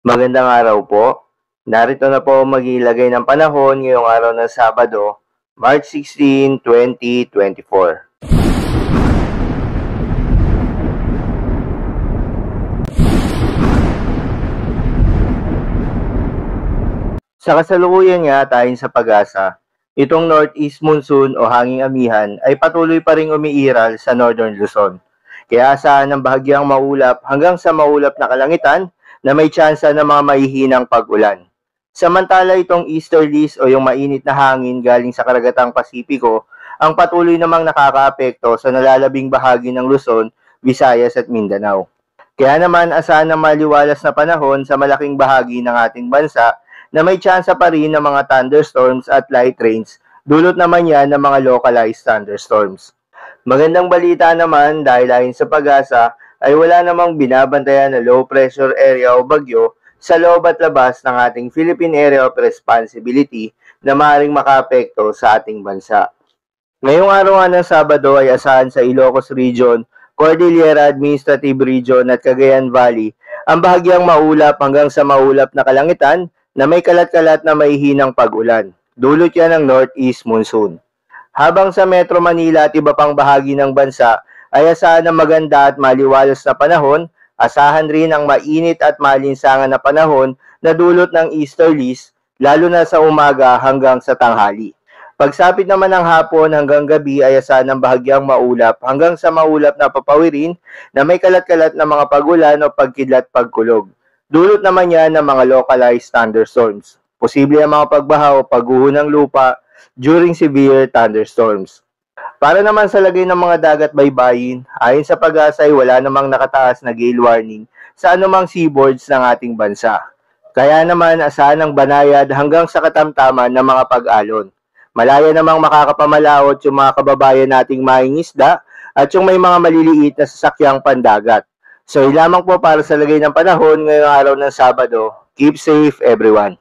Magandang araw po. Narito na po ang mag-iilagay ng panahon ngayong araw ng Sabado, March 16, 2024. Sa kasalukuyan nga tayo sa pag-asa, itong northeast monsoon o hanging amihan ay patuloy pa ring umiiral sa northern Luzon. Kaya asahan ng bahagyang maulap hanggang sa maulap na kalangitan na may tsansa ng mga mahihinang pag-ulan. Samantala itong easterlies o yung mainit na hangin galing sa karagatang Pasipiko ang patuloy namang nakakaapekto sa nalalabing bahagi ng Luzon, Visayas at Mindanao. Kaya naman asahan ng maliwalas na panahon sa malaking bahagi ng ating bansa na may tsansa pa rin ng mga thunderstorms at light rains, dulot naman yan ng mga localized thunderstorms. Magandang balita naman dahil ayon sa pag-asa ay wala namang binabantayan na low pressure area o bagyo sa loob at labas ng ating Philippine Area of Responsibility na maaaring makaapekto sa ating bansa. Ngayong araw nga ng Sabado ay asahan sa Ilocos Region, Cordillera Administrative Region at Cagayan Valley ang bahagyang maulap hanggang sa maulap na kalangitan na may kalat-kalat na mahihinang pag-ulan. Dulot yan ng northeast monsoon. Habang sa Metro Manila at iba pang bahagi ng bansa ay asahan ng maganda at maliwalas na panahon, asahan rin ang mainit at malinsangan na panahon na dulot ng easterlies lalo na sa umaga hanggang sa tanghali. Pagsapit naman ng hapon hanggang gabi ay asahan ng bahagyang maulap hanggang sa maulap na papawirin na may kalat-kalat na mga pag-ulan o pagkidlat-pagkulog. Dulot naman yan ng mga localized thunderstorms. Posible ang mga pagbaha o pagguho ng lupa during severe thunderstorms. Para naman sa lagay ng mga dagat baybayin, ayon sa pag-asa ay wala namang nakataas na gale warning sa anumang seaboards ng ating bansa. Kaya naman asahan ng banayad hanggang sa katamtaman ng mga pag-alon. Malaya namang makakapamalaot yung mga kababayan nating mangingisda at yung may mga maliliit na sasakyang pandagat. So, lamang po para sa lagay ng panahon ngayong araw ng Sabado. Keep safe everyone.